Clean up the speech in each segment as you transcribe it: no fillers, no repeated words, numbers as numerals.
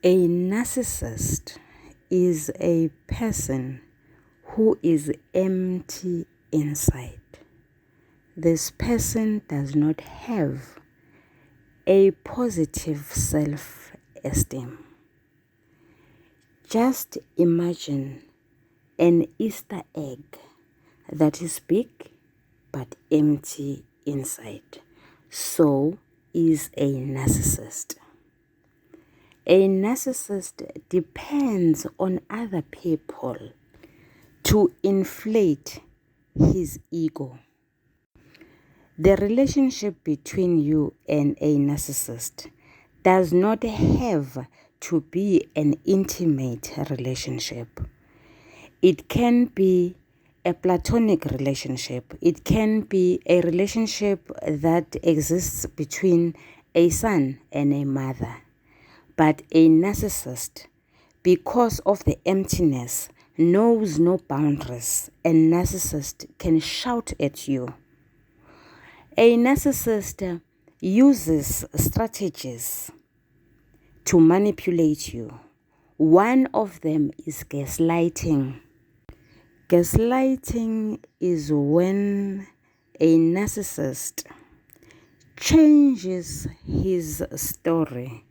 A narcissist is a person who is empty inside. This person does not have a positive self-esteem. Just imagine an Easter egg that is big but empty inside. So is a narcissist. A narcissist depends on other people to inflate his ego. The relationship between you and a narcissist does not have to be an intimate relationship. It can be a platonic relationship. It can be a relationship that exists between a son and a mother. But a narcissist, because of the emptiness, knows no boundaries. A narcissist can shout at you. A narcissist uses strategies to manipulate you. One of them is gaslighting. Gaslighting is when a narcissist changes his story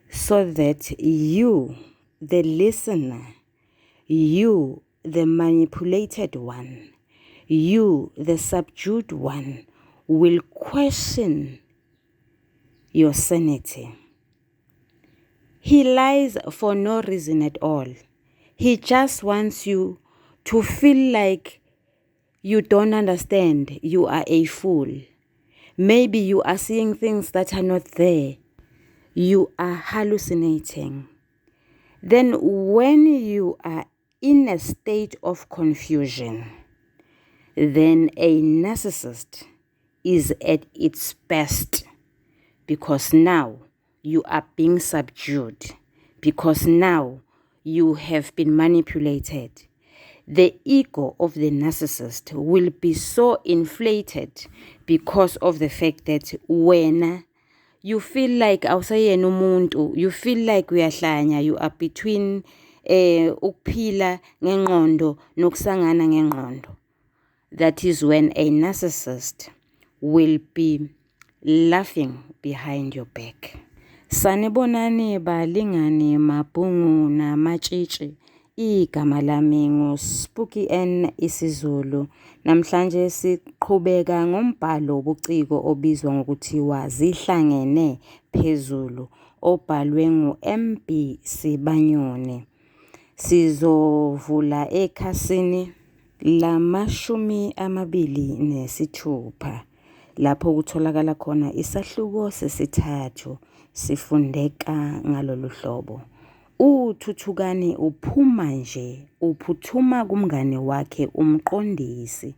so that you, the listener, you, the manipulated one, you, the subdued one, will question your sanity. He lies for no reason at all. He just wants you to feel like you don't understand, you are a fool. Maybe you are seeing things that are not there. You are hallucinating. Then when you are in a state of confusion, then a narcissist is at its best, because now you are being subdued, because now you have been manipulated. The ego of the narcissist will be so inflated because of the fact that when you feel like awusayena umuntu, you feel like uyahlanya, you are between ukuphila ngengqondo nokusangana ngengqondo. That is when a narcissist will be laughing behind your back. Sanibonani balingani mabhungu namatshitshi. Igama lami nguSpooky N isiZulu. Namhlanje siqhubeka ngombhalo wobuciko obizwa ngokuthiwa Zihlangene Phezulu, obhalwe nguMB Sibanyoni. Sizovula ekhasini la26 lapho kutholakala khona isahluko sesithathu. Sifundeka ngalolu hlobo. Uthuthukani uphuma nje, uphuthuma kumngane wakhe umqondisi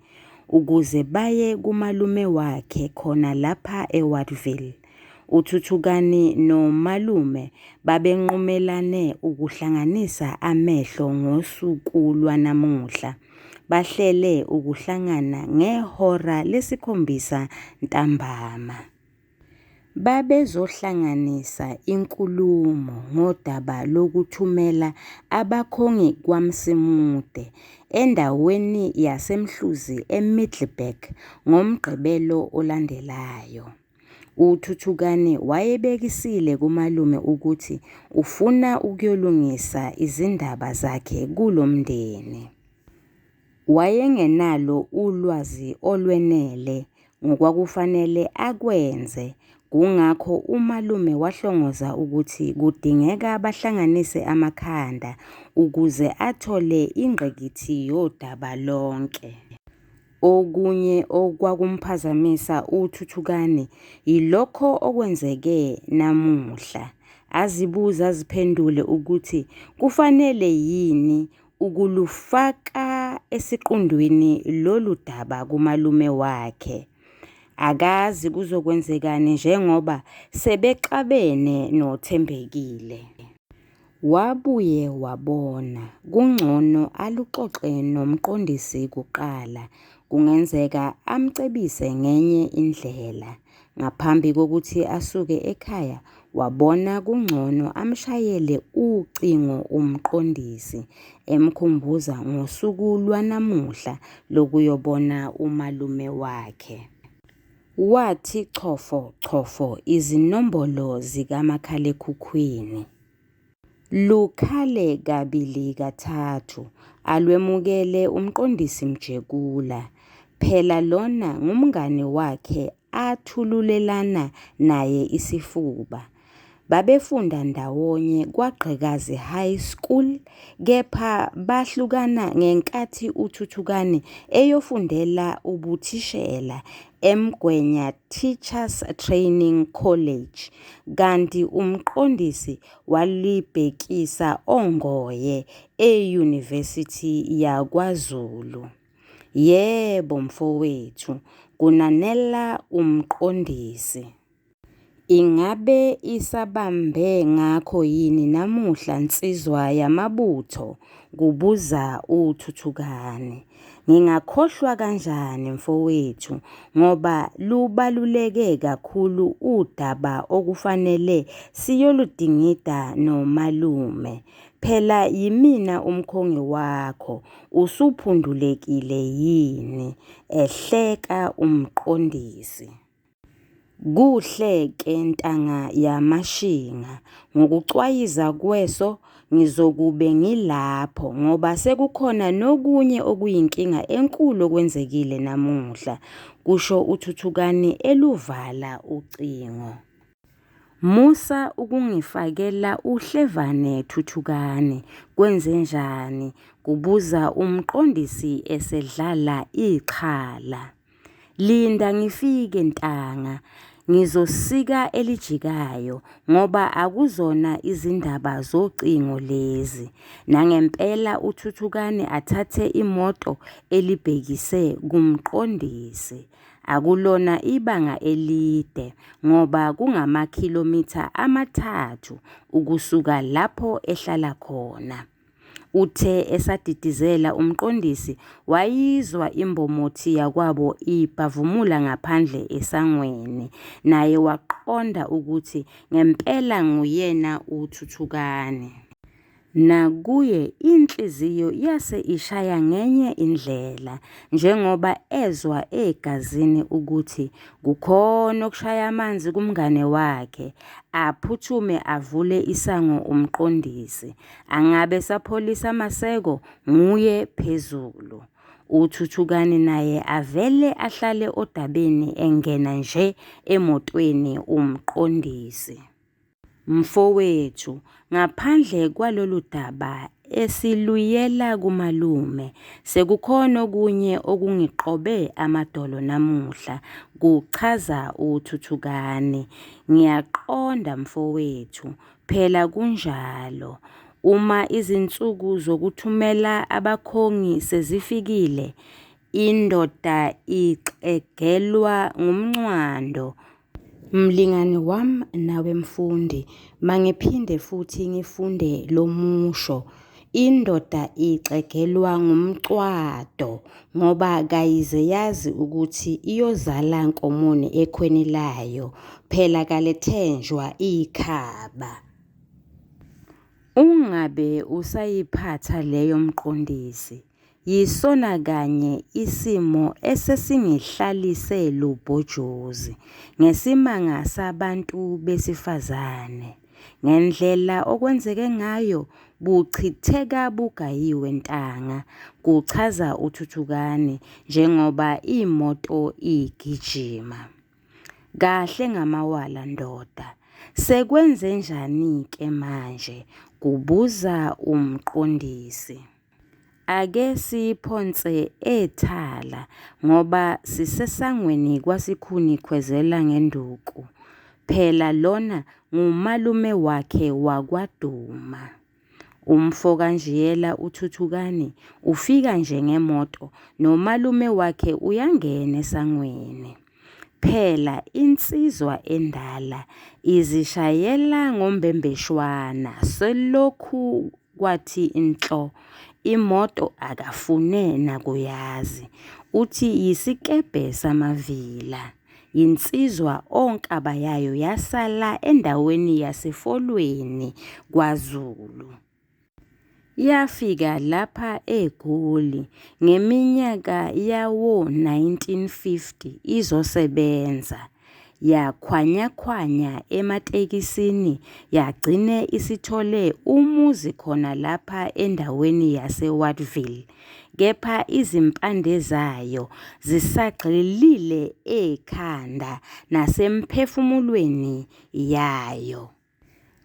ukuze baye kumalume wakhe khona lapha eWatville. Uthuthukani nomalume babenqumelane ukuhlanganisa amehlo ngosuku lwanamuhla. Bahlele ukuhlangana ngehora lesikhombisa ntambama. Babezohlanganisa inkulumo ngodaba lokuthumela abakhongi kwaMsimude endaweni yaseMhluzi eMiddelburg ngomgqibelo olandelayo. Uthuthukani wayebekisile kumalume ukuthi ufuna ukuyolungisa izindaba zakhe kulomndeni. Wayengenalo ulwazi olwenele ngokwakufanele akwenze. Kungakho umalume wahlongoza ukuthi kudingeka bahlanganise amakhanda ukuze athole ingqikithi yodaba lonke. Okunye okwakumphazamisa uthuthukani yilokho okwenzeke namuhla. Azibuza aziphendule ukuthi kufanele yini ukulufaka esiqondweni lolu daba kumalume wakhe. Akazi kuzokwenzekani njengoba sebexabene noThembekile. Wabuye wabona kungcono aluxoxe nomqondisi kuqala, kungenzeka amcebise ngenye indlela. Ngaphambi kokuthi asuke ekhaya, wabona kungcono amshayele ucingo umqondisi emkhumbuza ngosuku lwanamuhla lokuyobona umalume wakhe. Wathi chofo chofo izinombolo zikamakhalekhukhwini. Lukhale kabili kathathu alwemukele umqondisi Mjekula. Phela lona ngumngane wakhe athululelana naye isifuba. Babefunda ndawonye kwaGqekazi High School, kepha bahlukana ngenkathi uThuthukane eyofundela ubuthishela eMgwenya Teachers Training College, kanti umqondisi walibhekisa ongoye e-University yakwaZulu. Yebo mfowethu, kunanela umqondisi. Ingabe isabambe ngakho yini namuhla nsizwa yamabutho? Kubuza uThuthukane. Ngingakhohlwa kanjani mfowethu, ngoba lubaluleke kakhulu udaba okufanele siyoludingida nomalume. Phela yimina umkhongi wakho, usuphundulekile yini? Ehleka umqondisi. Kuhle ke ntanga yamashinga, ngokucwayiza kweso ngizokube ngilapho ngoba sekukhona nokunye okuyinkinga enkulu okwenzekile namuhla, kusho uThuthukane eluvala ucingo. Musa ukungifakela uhlevane Thuthukane, kwenzenjani? Kubuza umqondisi esedlala ixhala. Linda ngifike ntanga, ngizosika elijikayo ngoba akuzona izindaba zocingo lezi. Nangempela uThuthukane athathe imoto elibhekise kumqondisi. Akulona ibanga elide ngoba kungamakhilomitha 3 ukusuka lapho ehlala khona. Uthe esadidizela umqondisi wayizwa imbomothi yakwabo ibhavumula ngaphandle esangweni, naye waqonda ukuthi ngempela nguyena uThuthukane. Nakuye inhliziyo yase ishaya ngenye indlela, njengoba ezwa egazini ukuthi kukhona okushaya amanzi kumngane wakhe. Aphuthume avule isango umqondisi. Angabe sapholisa Maseko nguye Phezulu. uThuthukane naye avele ahlale odabeni engena nje emotweni umqondisi. Mfowethu, ngaphandle kwalolu daba esiluyela kumalume, sekukhona okunye okungiqobe amadolo namuhla, kuchaza uThuthukane. Ngiyaqonda mfowethu, phela kunjalo. Uma izinsuku zokuthumela abakhongi sezifikile, indoda ixegelwa ngumncwando. Mlingane wami nawe mfundi, mangiphinde futhi ngifunde lo musho. Indoda ixegelwa ngumcwado ngoba kayize yazi ukuthi iyozala nkomoni ekhweni layo, phela kalethenjwa ikhaba. Ungabe usayiphatha leyo mqondisi, yisona kanye isimo esesingihlalise lubhojozi ngesimanga sabantu besifazane. Ngendlela okwenzeke ngayo buchitheka bugayiwe ntanga, kuchaza uThuthukane njengoba imoto igijima. Kahle ngamawala ndoda, sekwenze njani ke manje? Kubuza umqondisi. Ake siphonse ethala ngoba sisesangweni kwasikhuni khwezela ngenduku. Phela lona ngumalume wakhe wakwaDuma. Umfo kanjiyela uThuthukane ufika nje ngemoto nomalume wakhe uyangena esangweni. Phela insizwa endala izishayela ngombembeshwana, selokhu kwathi inhlo imoto akafune nakuyazi, uthi yisikebhe samavila. insizwa onkaba yayo yasala endaweni yasefolweni kwaZulu. Yafika lapha eGoli ngeminyaka yawo-1950 izosebenza, yakhwanyakhwanya ematekisini yagcine isithole umuzi khona lapha endaweni yaseWatville, kepha izimpande zayo zisagxilile ekhanda nasemphefumulweni yayo.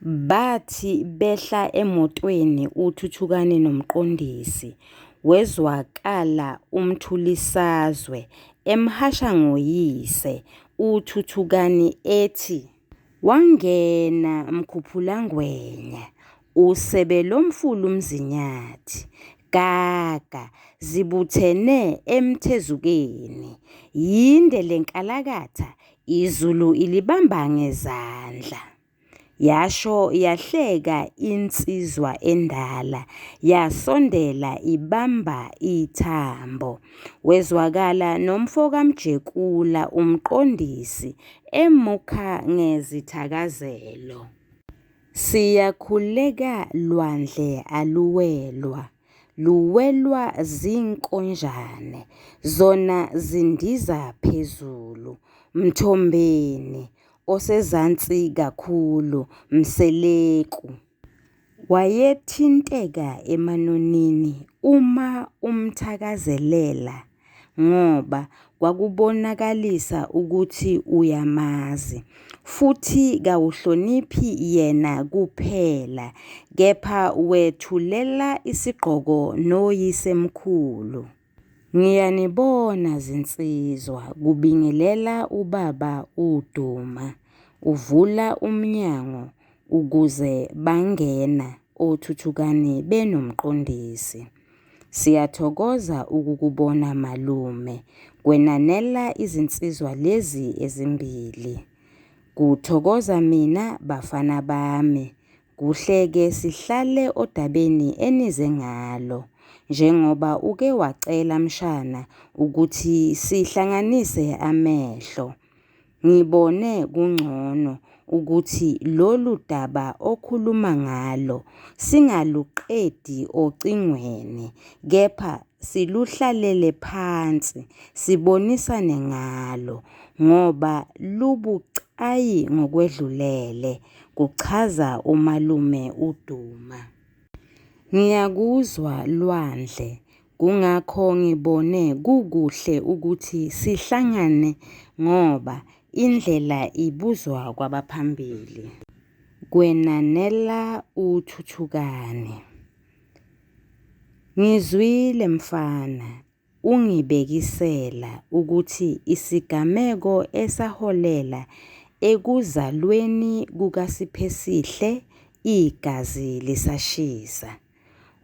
Bathi behla emotweni uThuthukane noMqondisi, wezwakala umthulisazwe emhasha ngoyise uThuthukane ethi, "Wangena Mkhuphulangwenya, usebe lomfulu Mzinyathi, gaga zibuthene emthezukeni, yinde lenkalakatha izulu ilibamba ngezandla." Yasho yahleka insizwa endala, yasondela ibamba ithambo. Wezwakala nomfokaMjekula umqondisi emukha ngezithakazelo. "Siyakhuleka lwandle aluwelwa, luwelwa zinkonjane, zona zindiza phezulu, Mthombeni osezansi kakhulu Mseleku." Wayethinteka emanonini uma umthakazelela ngoba kwakubonakalisa ukuthi uyamazi, futhi kawuhloniphi yena kuphela, kepha wethulela isigqoko noyisemkhulu. "Ngiyanibona zinsizwa," kubingelela ubaba uDuma, uvula umnyango ukuze bangena oThuthukane benomqondisi. "Siyathokoza ukukubona malume, kwenanela izinsizwa lezi ezimbili." "Kuthokoza mina bafana bami, kuhleke sihlale odabeni enize ngalo, njengoba uke wacela mshana ukuthi sihlanganise amehlo. Ngibone kungcono ukuthi lolu daba okhuluma ngalo singaluqedi ocingweni, kepha siluhlalele phansi sibonisane ngalo ngoba lubucayi ngokwedlulele," kuchaza umalume uDuma. "Ngiyakuzwa Lwandle, kungakho ngibone kukuhle ukuthi sihlangane ngoba indlela ibuzwa kwabaphambili." Kwenanela uThuthukane. "Ngizwile mfana ungibekisela ukuthi isigameko esaholela ekuzalweni kukaSiphesihle igazi lisashisa.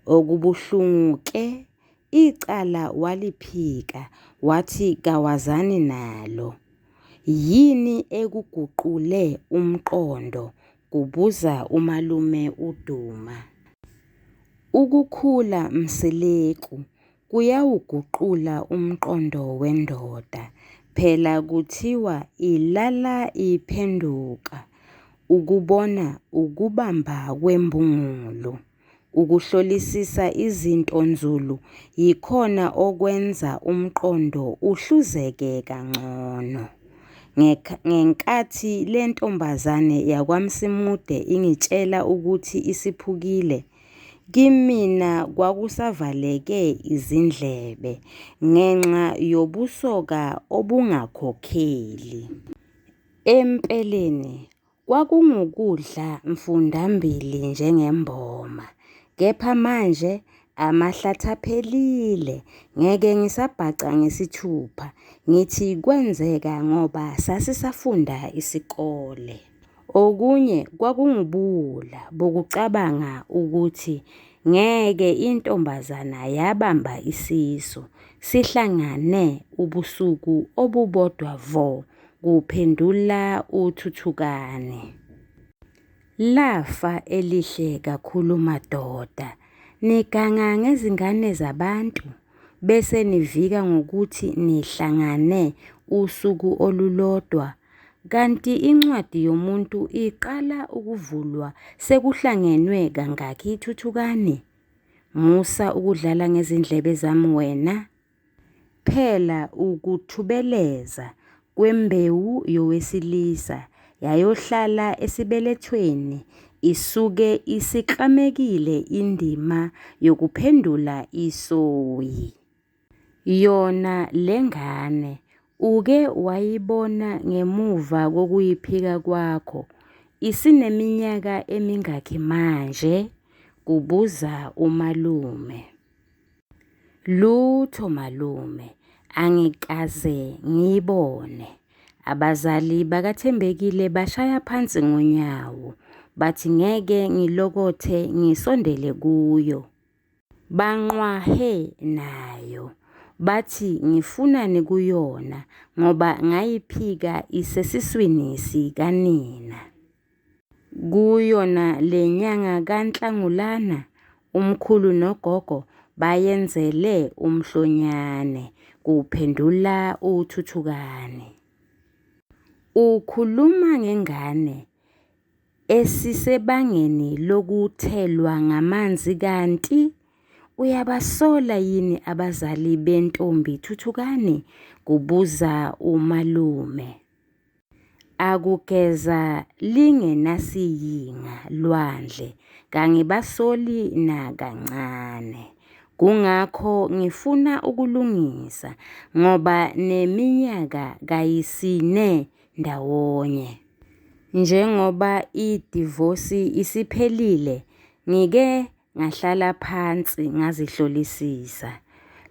Okubuhlungu-ke, icala waliphika wathi kawazani nalo. Yini ekuguqule umqondo?" kubuza umalume uDuma. "Ukukhula Mseleku kuyawuguqula umqondo wendoda, phela kuthiwa ilala iphenduka. Ukubona ukubamba kwembungulu, ukuhlolisisa izinto nzulu yikhona okwenza umqondo uhluzeke kangcono. Ngenkathi le ntombazane yakwaMsimude ingitshela ukuthi isiphukile, kimina kwakusavaleke izindlebe ngenxa yobusoka obungakhokheli. Empeleni kwakungukudla mfundambili njengemboma, kepha manje amahlathi aphelile, ngeke ngisabhaca ngesithupha ngithi kwenzeka ngoba sasisafunda isikole. Okunye kwakungubula bokucabanga ukuthi ngeke intombazana yabamba isisu, sihlangane ubusuku obubodwa vo," kuphendula uThuthukane. "Lafa elihle kakhulu madoda, niganga ngezingane zabantu bese nivika ngokuthi nihlangane usuku olulodwa, kanti incwadi yomuntu iqala ukuvulwa sekuhlangenwe kangaki ithuthukane? Musa ukudlala ngezindlebe zami wena. Phela ukuthubeleza kwembewu yowesilisa yayohlala esibelethweni isuke isiklamekile indima yokuphendula isoyi. Yona lengane uke wayibona ngemuva kokuyiphika kwakho isineminyaka emingaki manje? Kubuza umalume. Lutho malume, angikaze ngiyibone. Abazali bakaThembekile bashaya phansi ngonyawo, bathi ngeke ngilokothe ngisondele kuyo. Banqwahe nayo, bathi ngifunani kuyona ngoba ngayiphika isesiswini sikanina. Kuyona lenyanga kaNhlangulana umkhulu nogogo bayenzele umhlonyane, kuphendula uThuthukane. Ukhuluma ngengane esisebangeni lokuthelwa ngamanzi kanti uyabasola yini abazali bentombi Thuthukane? Kubuza umalume. Akugeza lingenasiyinga lwandle kangibasoli nakancane. Kungakho ngifuna ukulungisa ngoba neminyaka kayisine ndawonye. Njengoba idivosi isiphelile, ngike ngahlala phansi ngazihlolisisa.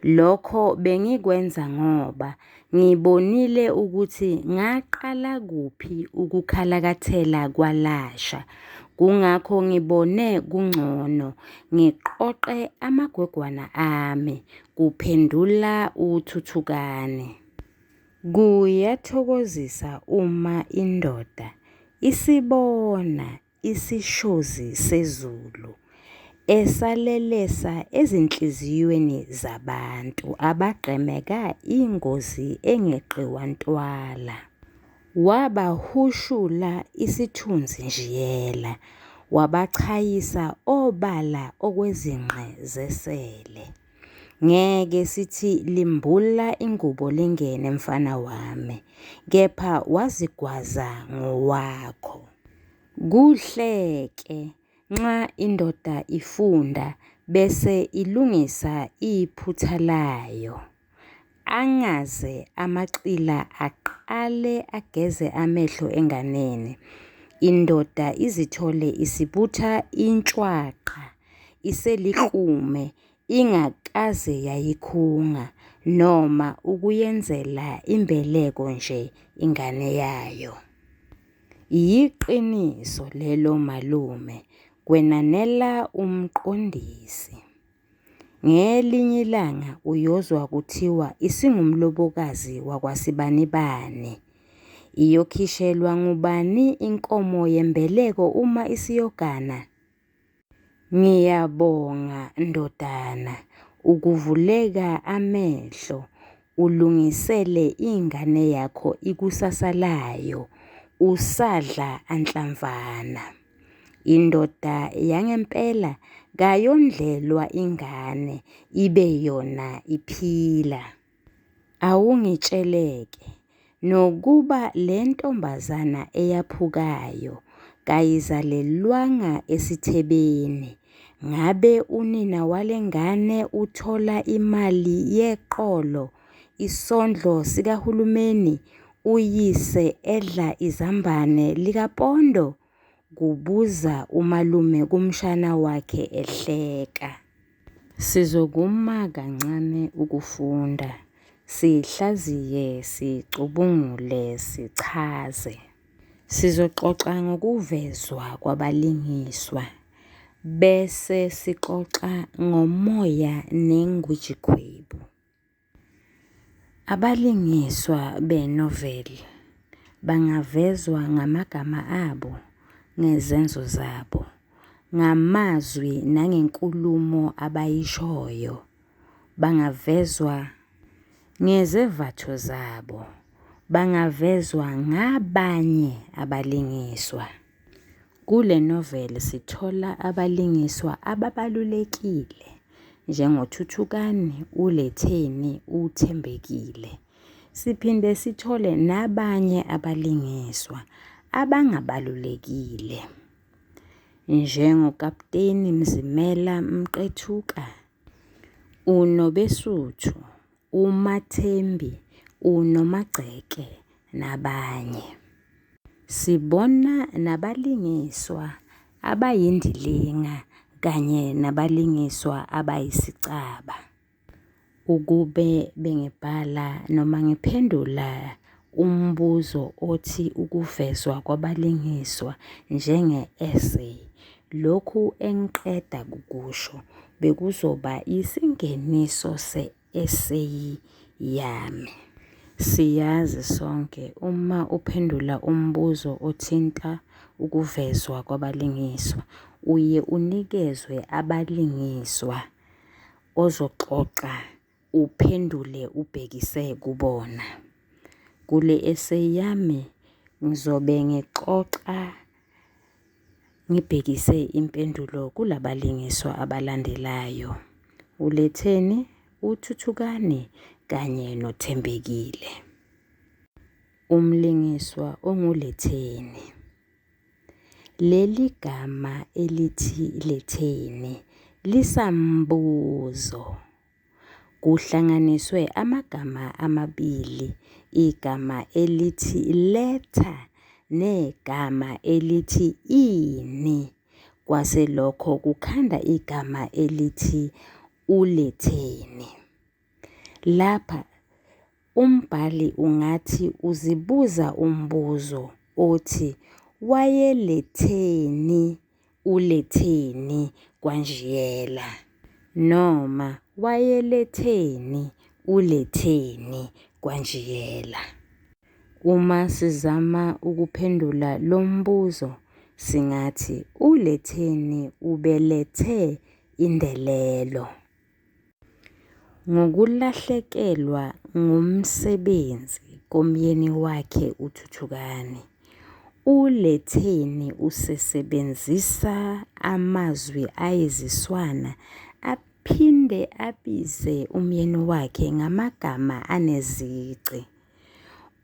Lokho bengikwenza ngoba ngibonile ukuthi ngaqala kuphi ukukhalakathela kwalasha. Kungakho ngibone kungcono ngiqoqe amagwegwana ami, kuphendula uThuthukane. Kuyathokozisa uma indoda isibona isishozi sezulu esalelesa ezinhliziyweni zabantu abagqemeka ingozi engeqiwa ntwala. Wabahushula isithunzi njiyela, wabachayisa obala okwezinqe zesele. Ngeke sithi limbula ingubo lingene mfana wami, kepha wazigwaza ngowakho. Kuhleke nxa indoda ifunda bese ilungisa iphutha layo. Angaze amaqila aqale ageze amehlo enganeni. Indoda izithole isibutha intshwaqa, iseliqume, ingakaze yayikhunga noma ukuyenzela imbeleko nje ingane yayo. Yiqiniso lelo malume, kwenanela umqondisi. Ngelinye ilanga uyozwa kuthiwa isingumlobokazi wakwasibanibani. Iyokhishelwa ngubani inkomo yembeleko uma isiyogana? Ngiyabonga ndodana, ukuvuleka amehlo, ulungisele ingane yakho ikusasa layo, usadla anhlamvana. Indoda yangempela kayondlelwa ingane ibe yona iphila. Awungitsheleke nokuba le ntombazana eyaphukayo kayizalelwanga esithebeni. Ngabe unina walengane uthola imali yeqolo, isondlo sikahulumeni, uyise edla izambane likapondo? Kubuza umalume kumshana wakhe ehleka. Sizokuma kancane ukufunda, sihlaziye, sicubungule, sichaze. Sizoxoxa ngokuvezwa kwabalingiswa, bese sixoxa ngomoya nengwijikhwebu. Abalingiswa benoveli bangavezwa ngamagama abo, ngezenzo zabo, ngamazwi nangenkulumo abayishoyo. Bangavezwa ngezevatho zabo, bangavezwa ngabanye abalingiswa. Kule noveli sithola abalingiswa ababalulekile njengoThuthukani, uLetheni, uThembekile. Siphinde sithole nabanye abalingiswa abangabalulekile njengokapteni Mzimela Mqethuka, uNobesuthu, uMathembi, uNomagceke nabanye. Sibona nabalingiswa abayindilinga kanye nabalingiswa abayisicaba. Ukube bengibhala noma ngiphendula umbuzo othi ukuvezwa kwabalingiswa njenge-essay, lokhu engiqeda kukusho bekuzoba isingeniso se-essay yami. Siyazi sonke uma uphendula umbuzo othinta ukuvezwa kwabalingiswa, uye unikezwe abalingiswa ozoxoxa uphendule ubhekise kubona. Kule essay yami ngizobe ngixoxa ngibhekise impendulo kulabalingiswa abalandelayo: uLetheni, uThuthukani kanye noThembekile. Umlingiswa onguLetheni. Leli gama elithi Letheni lisambuzo. Kuhlanganiswe amagama amabili, igama elithi letha negama elithi ini, kwase lokho kukhanda igama elithi uLetheni. Lapha umbhali ungathi uzibuza umbuzo othi wayeletheni uLetheni kwaNjiyela, noma wayeletheni uLetheni kwaNjiyela. Uma sizama ukuphendula lo mbuzo singathi uLetheni ubelethe indelelo. Ngokulahlekelwa ngumsebenzi komyeni wakhe uThuthukani, uLetheni usesebenzisa amazwi ayiziswana aphinde abize umyeni wakhe ngamagama anezici.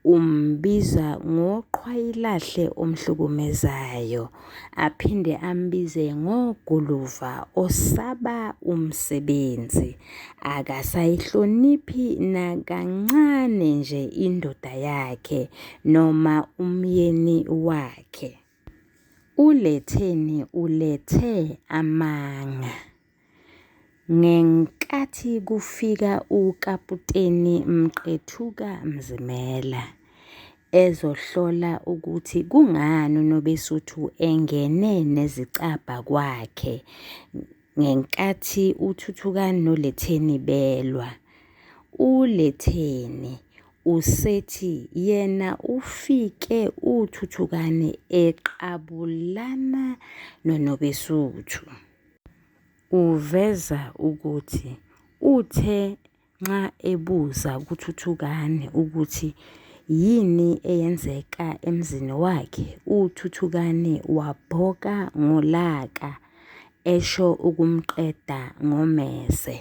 Umbiza ngoqhwayilahle omhlukumezayo, aphinde ambize ngoguluva osaba umsebenzi, akasayihloniphi nakancane nje indoda yakhe noma umyeni wakhe. uLetheni ulethe amanga. Ngenkathi kufika ukaputeni Mqethuka Mzimela ezohlola ukuthi kungani uNobesuthu engene nezicabha kwakhe ngenkathi uThuthukani noLetheni belwa, uLetheni usethi yena ufike uThuthukani eqabulana noNobesuthu. Uveza ukuthi uthe nxa ebuza kuThuthukani ukuthi yini eyenzeka emzini wakhe, uThuthukani wabhoka ngolaka esho ukumqeda ngomese.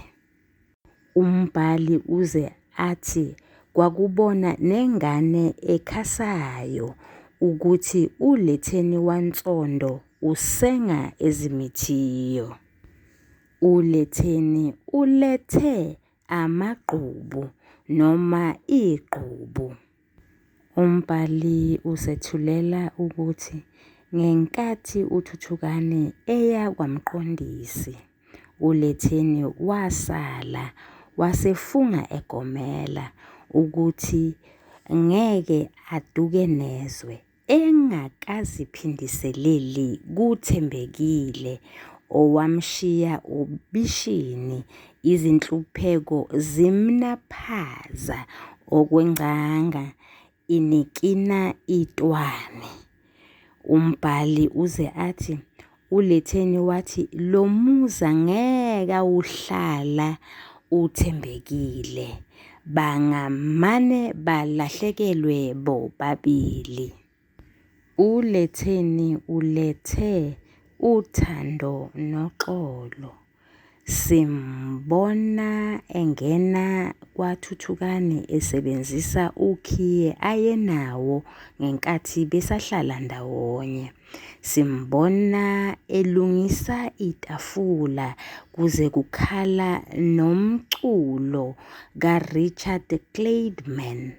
Umbhali uze athi kwakubona nengane ekhasayo ukuthi uLetheni waNtsondo usenga ezimithiyo. uLetheni ulethe amagqubu noma igqubu. Umbhali usethulela ukuthi ngenkathi uThuthukani eya kwaMqondisi, uLetheni wasala wasefunga egomela ukuthi ngeke aduke nezwe engakaziphindiseleli kuThembekile owamshiya ubishini, izinhlupheko zimnaphaza okwengqanga inikina itwane. Umbhali uze athi uLetheni wathi lo muzi ngeke awuhlala uThembekile, bangamane balahlekelwe bobabili. Uletheni ulethe uthando noxolo. Simbona engena kwaThuthukani esebenzisa ukhiye ayenawo ngenkathi besahlala ndawonye. Simbona elungisa itafula kuze kukhala nomculo kaRichard Clayman.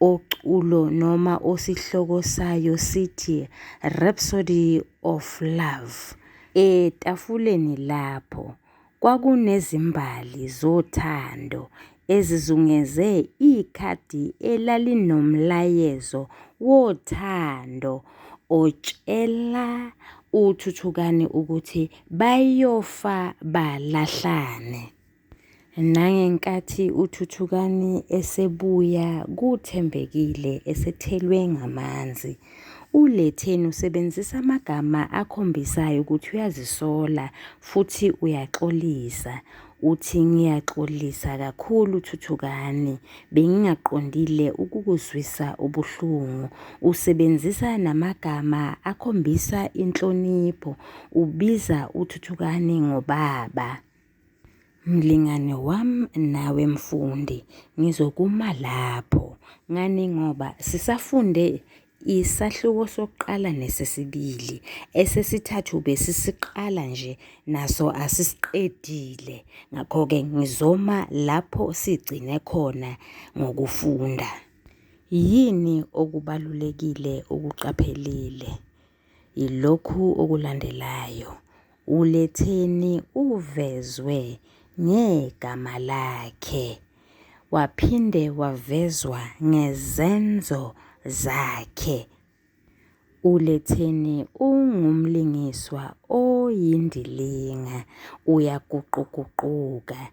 Oculo noma osihloko sayo sithi Rhapsody of Love. Etafuleni lapho kwakunezimbali zothando ezizungeze ikhadi elalinomlayezo wothando otshela uThuthukani ukuthi bayofa balahlane. Nangenkathi uThuthukani esebuya kuthembekile esethelwe ngamanzi, uLetheni usebenzisa amagama akhombisayo ukuthi uyazisola futhi uyaxolisa. Uthi ngiyaxolisa kakhulu Thuthukani, bengingaqondile ukukuzwisa ubuhlungu. Usebenzisa namagama akhombisa inhlonipho, ubiza uThuthukani ngobaba. Mlingane wami nawe mfundi, ngizokuma lapho ngani ngoba sisafunde isahluko sokuqala nesesibili, esesithathu besisiqala nje naso asisiqedile. Ngakho-ke ngizoma lapho sigcine khona ngokufunda. Yini okubalulekile ukuqaphelile? Ilokhu okulandelayo. uLetheni uvezwe ngegama lakhe, waphinde wavezwa ngezenzo zakhe. uLetheni ungumlingiswa oyindilinga, uyaguquguquka.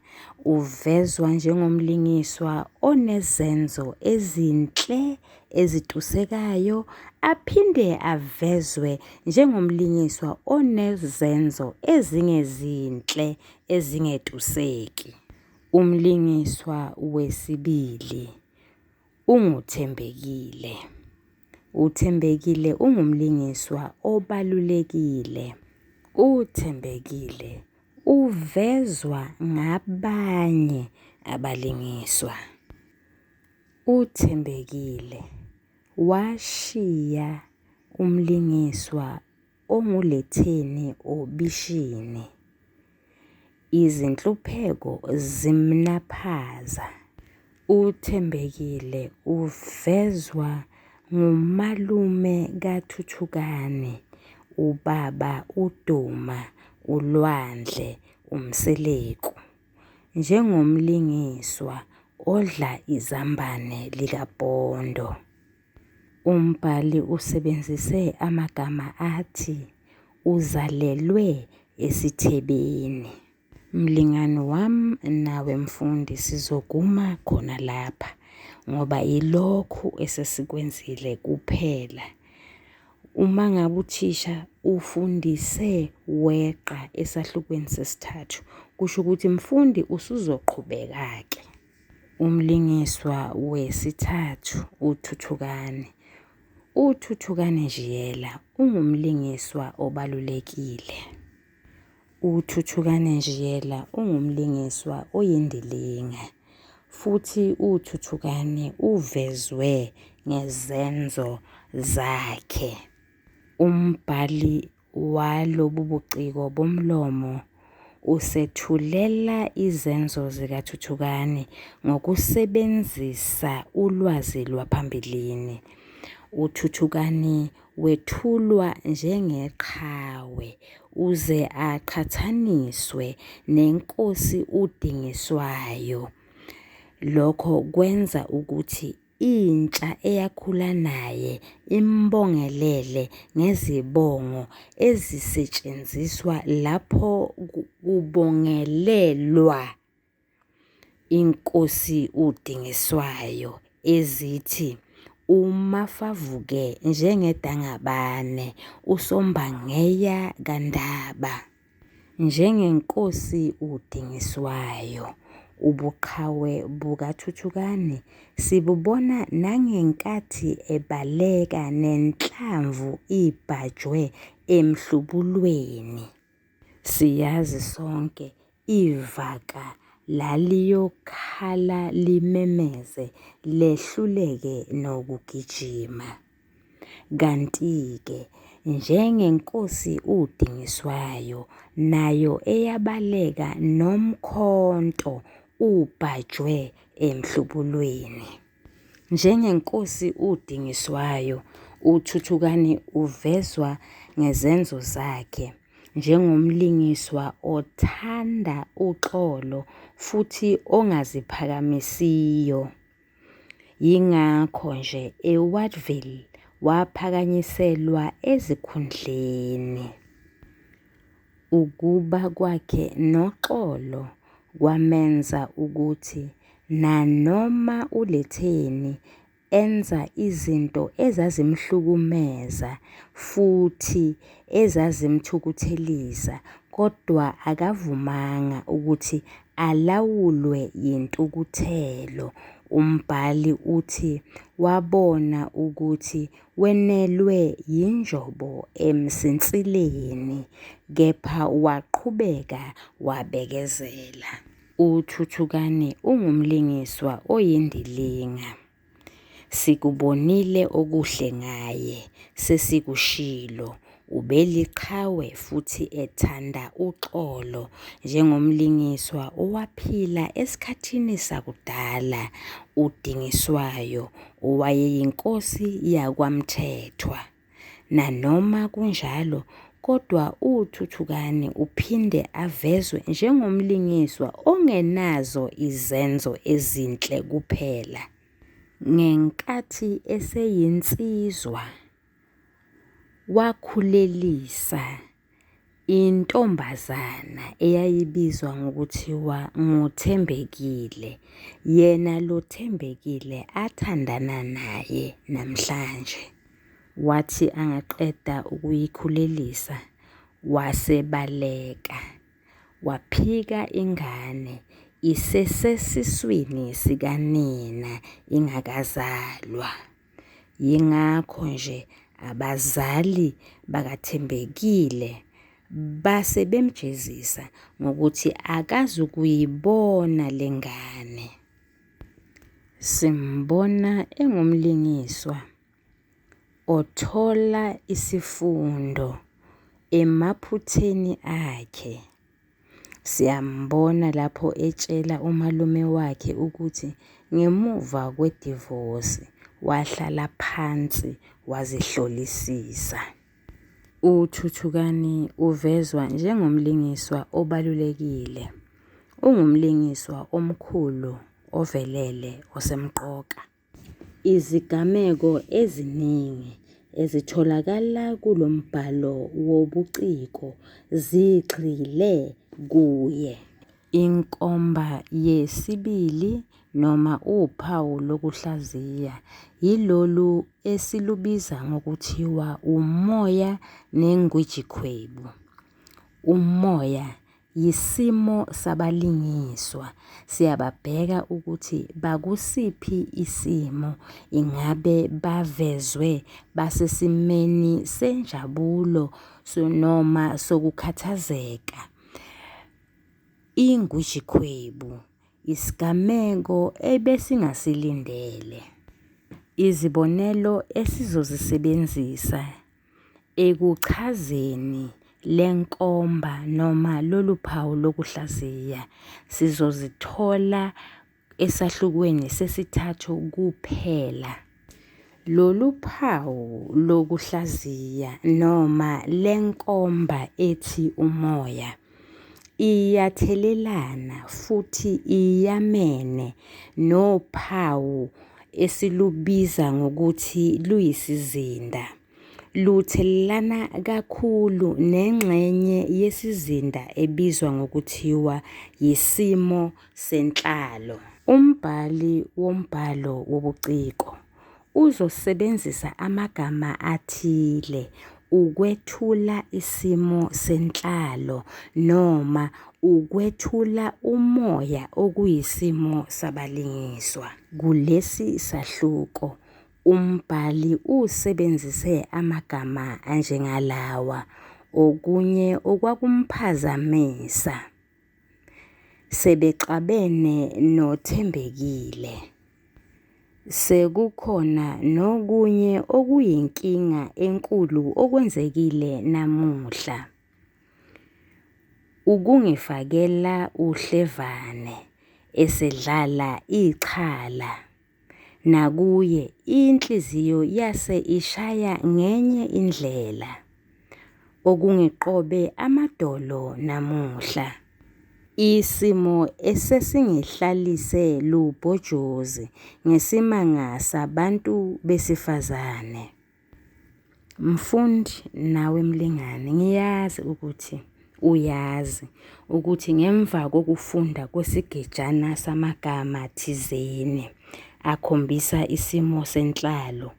Uvezwa njengomlingiswa onezenzo ezinhle ezitusekayo, aphinde avezwe njengomlingiswa onezenzo ezingezinhle ezingetuseki. Umlingiswa wesibili unguThembekile. uThembekile ungumlingiswa obalulekile. uThembekile uvezwa ngabanye abalingiswa. uThembekile washiya umlingiswa onguLetheni obishini. Izinhlupheko zimnaphaza. uThembekile uvezwa ngumalume kaThuthukani, ubaba uDuma, uLwandle, uMseleku, njengomlingiswa odla izambane likaPondo. Umbhali usebenzise amagama athi uzalelwe esithebeni. Mlingane wami nawe mfundi, sizoguma khona lapha ngoba ilokhu esesikwenzile kuphela. Uma ngabe uthisha ufundise weqa esahlukweni sesithathu, kusho ukuthi mfundi usuzoqhubeka-ke. Umlingiswa wesithathu uThuthukani. uThuthukani Njiyela ungumlingiswa obalulekile. uThuthukani Njiyela ungumlingiswa oyindilinga, futhi uThuthukani uvezwe ngezenzo zakhe. Umbhali walobu buciko bomlomo usethulela izenzo zikaThuthukani ngokusebenzisa ulwazi lwaphambilini. uThuthukani wethulwa njengeqhawe uze aqhathaniswe nenkosi uDingiswayo. Lokho kwenza ukuthi intsha eyakhula naye imbongelele ngezibongo ezisetshenziswa lapho kubongelelwa inkosi uDingiswayo, ezithi uMafavuke njengedangabane, uSombangeya kaNdaba. Njengenkosi uDingiswayo, Ubuqhawe bukaThuthukani sibubona nangenkathi ebaleka nenhlamvu ibhajwe emhlubulweni. Siyazi sonke ivaka laliyokhala limemeze lehluleke nokugijima. Kanti-ke njengenkosi uDingiswayo nayo eyabaleka nomkhonto ubhajwe emhlubulweni. Njengenkosi uDingiswayo, uThuthukani uvezwa ngezenzo zakhe njengomlingiswa othanda uxolo futhi ongaziphakamisiyo. Yingakho nje eWatville waphakanyiselwa ezikhundleni. Ukuba kwakhe noxolo kwamenza ukuthi nanoma uLetheni enza izinto ezazimhlukumeza futhi ezazimthukuthelisa, kodwa akavumanga ukuthi alawulwe yintukuthelo. Umbhali uthi wabona ukuthi wenelwe yinjobo emsinsileni, kepha waqhubeka wabekezela. uThuthukani ungumlingiswa oyindilinga. Sikubonile okuhle ngaye, sesikushilo. Ubeliqhawe futhi ethanda uxolo njengomlingiswa owaphila esikhathini sakudala, uDingiswayo owayeyinkosi yakwaMthethwa. Nanoma kunjalo, kodwa uThuthukani uphinde avezwe njengomlingiswa ongenazo izenzo ezinhle kuphela. Ngenkathi eseyinsizwa, wakhulelisa intombazana eyayibizwa ngokuthiwa nguThembekile, yena lo Thembekile athandana naye namhlanje. Wathi angaqeda ukuyikhulelisa, wasebaleka, waphika ingane isesesiswini sikanina ingakazalwa. Yingakho nje abazali bakaThembekile base bemjezisa ngokuthi akazukuyibona lengane. Simbona engumlingiswa othola isifundo emaphutheni akhe. Siyambona lapho etshela umalume wakhe ukuthi ngemuva kwedivosi wahlala phansi wazihlolisisa. uThuthukani uvezwa njengomlingiswa obalulekile. Ungumlingiswa omkhulu, ovelele, osemqoka. Izigameko eziningi ezitholakala kulombhalo wobuciko zigxile kuye. Inkomba yesibili noma uphawu lokuhlaziya yilolu esilubiza ngokuthiwa umoya nengwijikhwebu. Umoya yisimo sabalingiswa. Siyababheka ukuthi bakusiphi isimo, ingabe bavezwe basesimeni senjabulo noma sokukhathazeka. Ingwijikhwebu isigameko ebesingasilindele. Izibonelo esizozisebenzisa ekuchazeni lenkomba noma lolu phawu lokuhlaziya sizozithola esahlukweni sesithathu kuphela. Lolu phawu lokuhlaziya noma lenkomba ethi umoya iyathelelana futhi iyamene nophawu esilubiza ngokuthi luyisizinda. Luthelelana kakhulu nengxenye yesizinda ebizwa ngokuthiwa yisimo senhlalo. Umbhali wombhalo wobuciko uzosebenzisa amagama athile ukwethula isimo senhlalo noma ukwethula umoya okuyisimo sabalingiswa. Kulesi sahluko umbhali usebenzise amagama anjengalawa, okunye okwakumphazamisa: sebexabene nothembekile, sekukhona nokunye okuyinkinga enkulu okwenzekile namuhla, ukungifakela uhlevane esedlala ixhala, nakuye inhliziyo yase ishaya ngenye indlela, okungiqobe amadolo namuhla, isimo esesingihlalise lubhojozi ngesimanga sabantu besifazane. Mfundi nawe mlingane, ngiyazi ukuthi uyazi ukuthi ngemva kokufunda kwesigejana samagama thizeni akhombisa isimo senhlalo,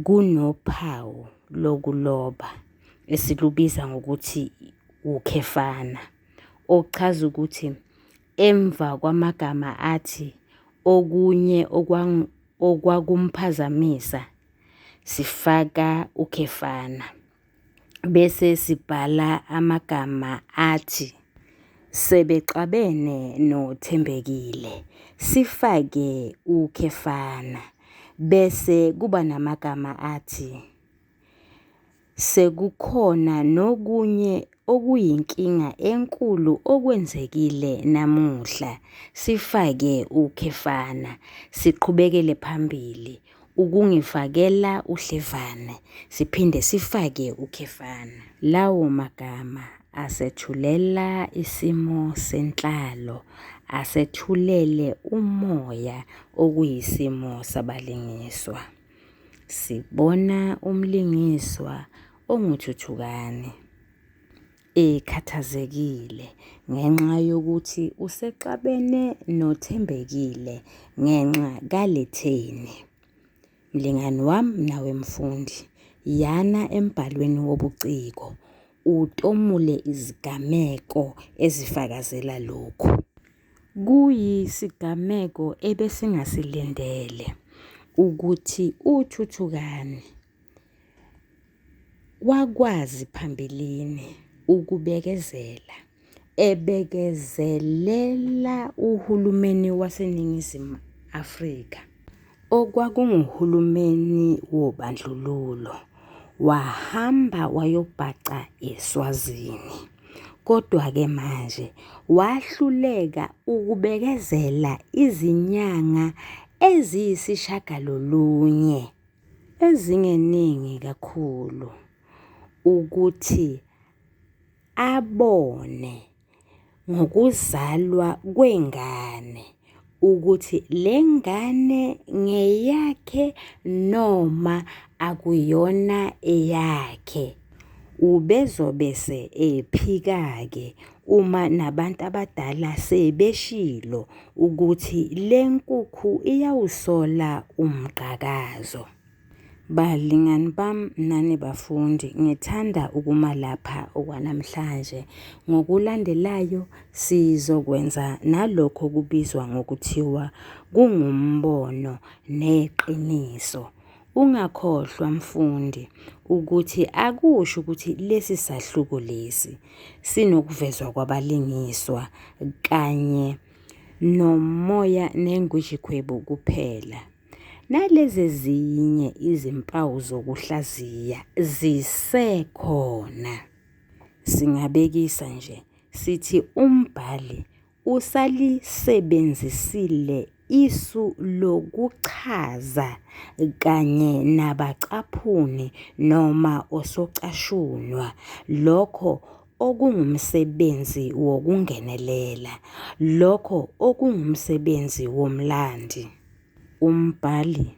kunophawu lokuloba esilubiza ngokuthi ukhefana, ochaza ukuthi emva kwamagama athi okunye okwakumphazamisa sifaka ukhefana, bese sibhala amagama athi sebexabene nothembekile, sifake ukhefana, bese kuba namagama athi sekukhona nokunye okuyinkinga enkulu okwenzekile namuhla, sifake ukhefana, siqhubekele phambili, ukungifakela uhlevane, siphinde sifake ukhefana. Lawo magama asethulela isimo senhlalo, asethulele umoya okuyisimo sabalingiswa. Sibona umlingiswa onguthuthukane ekhathazekile ngenxa yokuthi usexabene nothembekile ngenxa kaletheni. Mlingani wami nawe mfundi, yana embhalweni wobuciko, utomule izigameko ezifakazela lokhu. Kuyisigameko ebesingasilindele ukuthi uthuthukane wakwazi phambilini ukubekezela, ebekezelela uhulumeni waseNingizimu Afrika okwakunguhulumeni wobandlululo, wahamba wayobhaca eSwazini. Kodwa-ke manje wahluleka ukubekezela izinyanga eziyisishagalolunye ezingeningi kakhulu ukuthi abone ngokuzalwa kwengane ukuthi le ngane ngeyakhe noma akuyona eyakhe. Ubezobese ephika-ke uma nabantu abadala sebeshilo ukuthi le nkukhu iyawusola umqhakazo. Balingani bami nani bafundi, ngithanda ukuma lapha okwanamhlanje. Ngokulandelayo sizokwenza nalokho kubizwa ngokuthiwa kungumbono neqiniso. Ungakhohlwa mfundi ukuthi akusho ukuthi lesi sahluko lesi sinokuvezwa kwabalingiswa kanye nomoya nengwijikhwebu kuphela. Nalezi zinye izimpawu zokuhlaziya zisekhona. Singabekisa nje sithi umbhali usalisebenzisile isu lokuchaza kanye nabacaphuni noma osocashunwa, lokho okungumsebenzi wokungenelela, lokho okungumsebenzi womlandi. Umbhali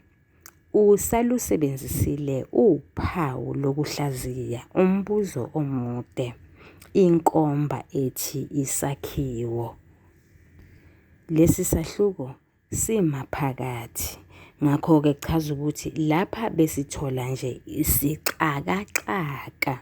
usalusebenzisile uphawu lokuhlaziya, umbuzo omude, inkomba ethi isakhiwo. Lesi sahluko simaphakathi Ngakho-ke kuchaza ukuthi lapha besithola nje isixakaxaka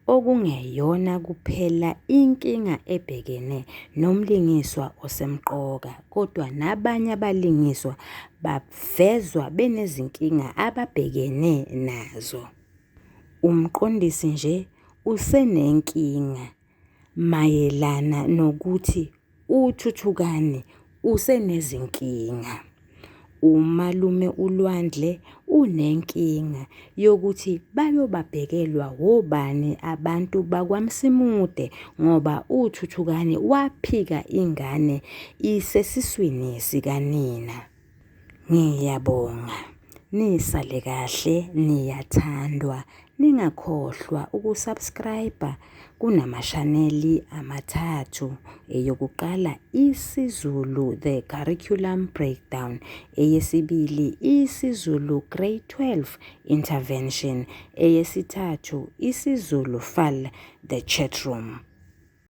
okungeyona kuphela inkinga ebhekene nomlingiswa osemqoka, kodwa nabanye abalingiswa bavezwa benezinkinga ababhekene nazo. Umqondisi nje usenenkinga mayelana nokuthi uThuthukani usenezinkinga. Umalume uLwandle unenkinga yokuthi bayobabhekelwa wobani abantu bakwaMsimude ngoba uThuthukani waphika ingane isesiswini sikanina. Ngiyabonga. Nisale kahle, niyathandwa. Ningakhohlwa ukusubscribe kunamashaneli amathathu. Eyokuqala isiZulu The Curriculum Breakdown, eyesibili isiZulu Grade 12 Intervention, eyesithathu isiZulu FAL The Chat Room.